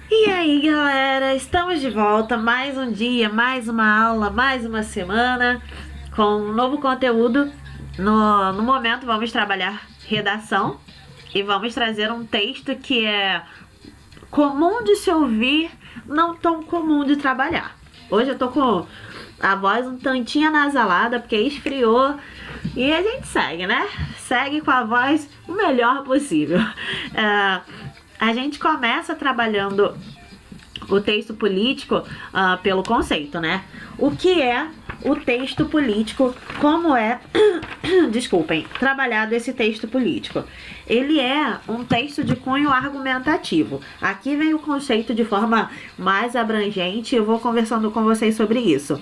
E aí, galera, estamos de volta. Mais um dia, mais uma aula, mais uma semana com um novo conteúdo. No momento, vamos trabalhar redação e vamos trazer um texto que é comum de se ouvir, não tão comum de trabalhar. Hoje eu tô com a voz um tantinho anasalada porque esfriou e a gente segue, né? Segue com a voz o melhor possível. A gente começa trabalhando o texto político pelo conceito, né? O que é o texto político? Como é, desculpem, trabalhado esse texto político? Ele é um texto de cunho argumentativo. Aqui vem o conceito de forma mais abrangente. Eu vou conversando com vocês sobre isso.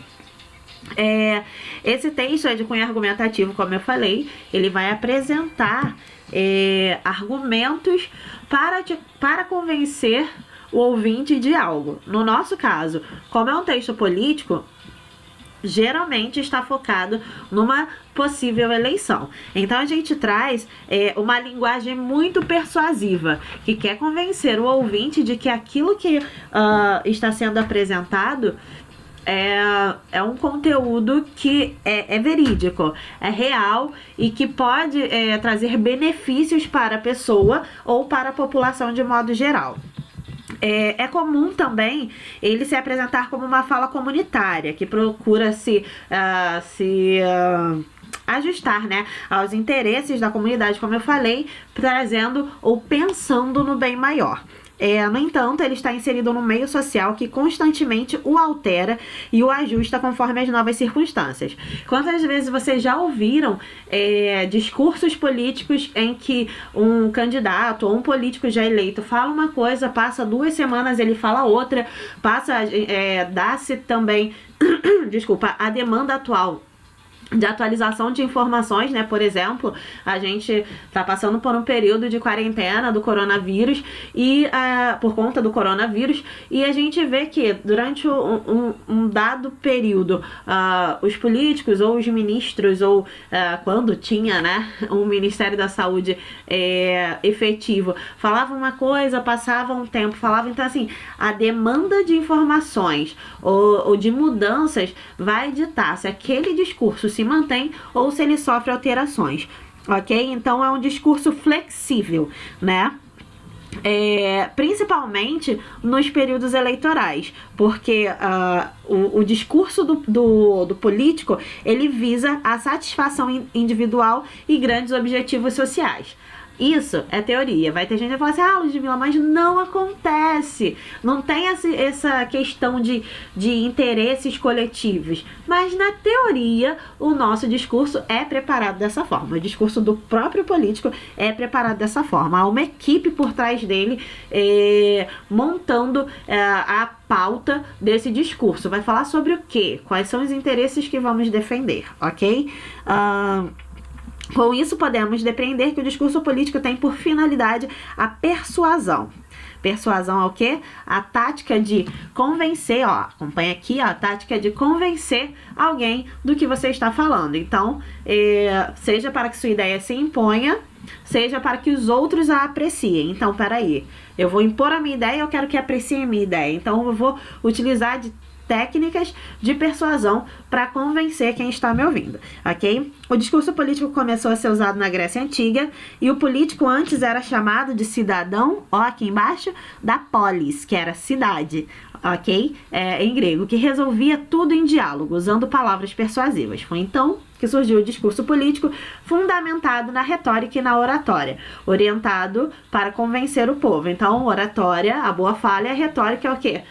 Esse texto é de cunho argumentativo, como eu falei. Ele vai apresentar argumentos para convencer o ouvinte de algo. No nosso caso, como é um texto político, geralmente está focado numa possível eleição. Então a gente traz uma linguagem muito persuasiva, que quer convencer o ouvinte de que aquilo que está sendo apresentado é um conteúdo que é verídico, é real e que pode trazer benefícios para a pessoa ou para a população de modo geral. É comum também ele se apresentar como uma fala comunitária, que procura se ajustar, né, aos interesses da comunidade, como eu falei, trazendo ou pensando no bem maior. No entanto, ele está inserido num meio social que constantemente o altera e o ajusta conforme as novas circunstâncias. Quantas vezes vocês já ouviram discursos políticos em que um candidato ou um político já eleito fala uma coisa, passa 2 semanas ele fala outra, dá-se também, desculpa, a demanda atual de atualização de informações, né? Por exemplo, a gente tá passando por um período de quarentena do coronavírus e por conta do coronavírus, e a gente vê que durante um dado período os políticos ou os ministros ou quando tinha, né, um Ministério da Saúde efetivo, falavam uma coisa, passava um tempo, falavam. Então assim, a demanda de informações ou de mudanças vai ditar se aquele discurso se mantém ou se ele sofre alterações, ok? Então é um discurso flexível, né? Principalmente nos períodos eleitorais, porque o discurso do político, ele visa a satisfação individual e grandes objetivos sociais. Isso é teoria. Vai ter gente que vai falar assim: Ludmila, mas não acontece. Não tem essa questão de interesses coletivos. Mas na teoria, o nosso discurso é preparado dessa forma. O discurso do próprio político é preparado dessa forma. Há uma equipe por trás dele montando a pauta desse discurso. Vai falar sobre o quê? Quais são os interesses que vamos defender, ok? Com isso, podemos depreender que o discurso político tem por finalidade a persuasão. Persuasão é o quê? A tática de convencer, acompanha aqui, a tática de convencer alguém do que você está falando. Então, seja para que sua ideia se imponha, seja para que os outros a apreciem. Então, peraí, eu vou impor a minha ideia, eu quero que apreciem a minha ideia. Então, eu vou utilizar de técnicas de persuasão para convencer quem está me ouvindo, ok? O discurso político começou a ser usado na Grécia Antiga e o político antes era chamado de cidadão, aqui embaixo, da polis, que era cidade, ok? Em grego, que resolvia tudo em diálogo, usando palavras persuasivas. Foi então que surgiu o discurso político fundamentado na retórica e na oratória, orientado para convencer o povo. Então, oratória, a boa fala, e a retórica é o quê?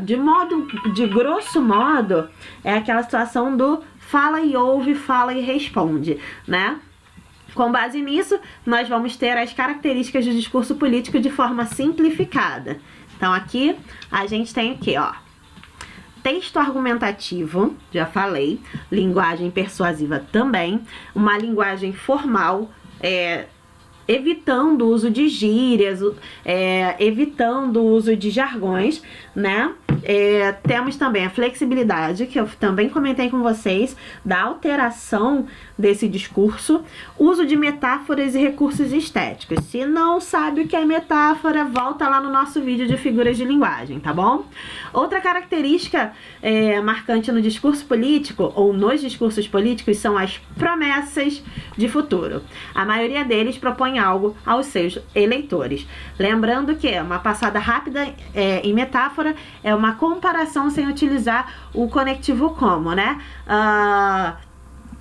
De grosso modo, é aquela situação do fala e ouve, fala e responde, né? Com base nisso, nós vamos ter as características do discurso político de forma simplificada. Então aqui a gente tem o quê, texto argumentativo, já falei, linguagem persuasiva também, uma linguagem formal, evitando o uso de gírias, evitando o uso de jargões, né? Temos também a flexibilidade, que eu também comentei com vocês, da alteração desse discurso, uso de metáforas e recursos estéticos. Se não sabe o que é metáfora, volta lá no nosso vídeo de figuras de linguagem, tá bom? Outra característica marcante no discurso político, ou nos discursos políticos, são as promessas de futuro. A maioria deles propõe algo aos seus eleitores. Lembrando que uma passada rápida em metáfora é uma comparação sem utilizar o conectivo como, né?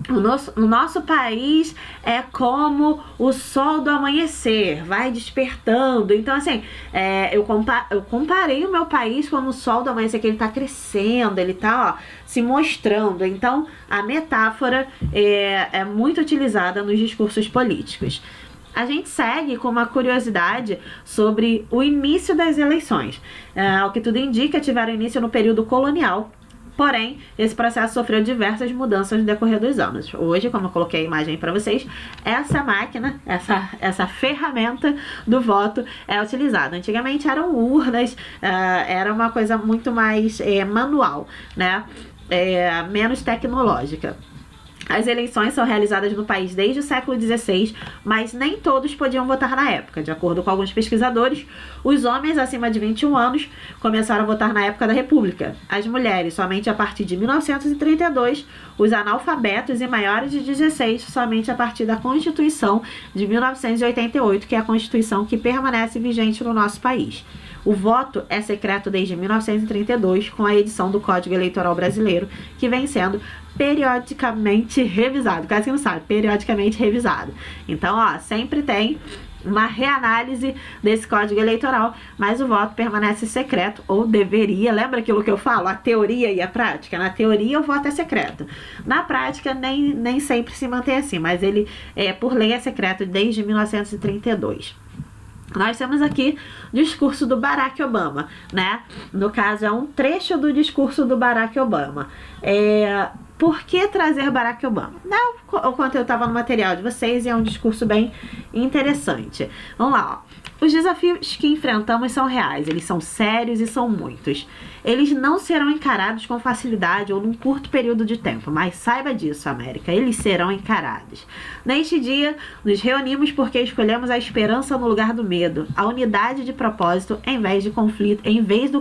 O nosso país é como o sol do amanhecer, vai despertando. Então, assim, eu comparei o meu país como o sol do amanhecer, que ele tá crescendo, ele tá, se mostrando. Então, a metáfora é muito utilizada nos discursos políticos. A gente segue com uma curiosidade sobre o início das eleições. Ao que tudo indica, tiveram início no período colonial. Porém, esse processo sofreu diversas mudanças no decorrer dos anos. Hoje, como eu coloquei a imagem para vocês, essa máquina, essa ferramenta do voto é utilizada. Antigamente eram urnas, era uma coisa muito mais manual, né? Menos tecnológica. As eleições são realizadas no país desde o século XVI, mas nem todos podiam votar na época. De acordo com alguns pesquisadores, os homens acima de 21 anos começaram a votar na época da República. As mulheres somente a partir de 1932, os analfabetos e maiores de 16 somente a partir da Constituição de 1988, que é a Constituição que permanece vigente no nosso país. O voto é secreto desde 1932, com a edição do Código Eleitoral Brasileiro, que vem sendo periodicamente revisado. Quase que não sabe, periodicamente revisado. Então, sempre tem uma reanálise desse Código Eleitoral, mas o voto permanece secreto, ou deveria. Lembra aquilo que eu falo? A teoria e a prática? Na teoria, o voto é secreto. Na prática, nem sempre se mantém assim, mas ele, por lei, é secreto desde 1932. Nós temos aqui o discurso do Barack Obama, né? No caso, é um trecho do discurso do Barack Obama. Por que trazer Barack Obama? O conteúdo estava no material de vocês e é um discurso bem interessante. Vamos lá, ó. Os desafios que enfrentamos são reais, eles são sérios e são muitos. Eles não serão encarados com facilidade ou num curto período de tempo, mas saiba disso, América, eles serão encarados. Neste dia, nos reunimos porque escolhemos a esperança no lugar do medo, a unidade de propósito em vez do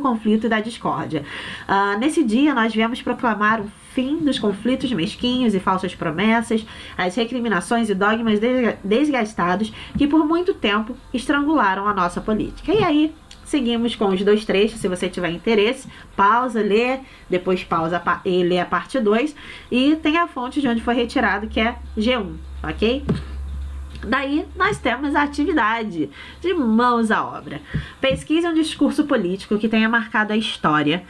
conflito e da discórdia. Nesse dia, nós viemos proclamar o fim dos conflitos mesquinhos e falsas promessas, as recriminações e dogmas desgastados que por muito tempo estrangularam a nossa política. E aí, seguimos com os dois trechos. Se você tiver interesse, pausa, lê, depois pausa e lê a parte 2, e tem a fonte de onde foi retirado, que é G1, ok? Daí nós temos a atividade de mãos à obra. Pesquise um discurso político que tenha marcado a história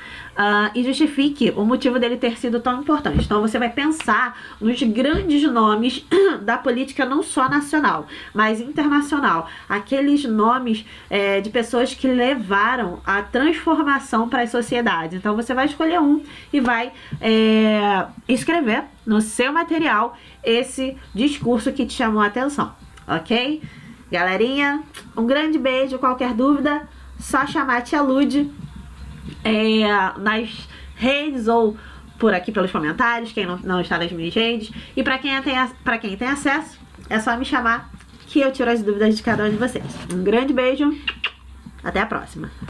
e justifique o motivo dele ter sido tão importante. Então você vai pensar nos grandes nomes da política, não só nacional, mas internacional. Aqueles nomes de pessoas que levaram a transformação para as sociedades. Então você vai escolher um e vai escrever no seu material esse discurso que te chamou a atenção. Ok? Galerinha, um grande beijo. Qualquer dúvida, só chamar a Tia Lud nas redes ou por aqui pelos comentários, quem não está nas minhas redes. E para quem tem acesso, é só me chamar que eu tiro as dúvidas de cada um de vocês. Um grande beijo, até a próxima.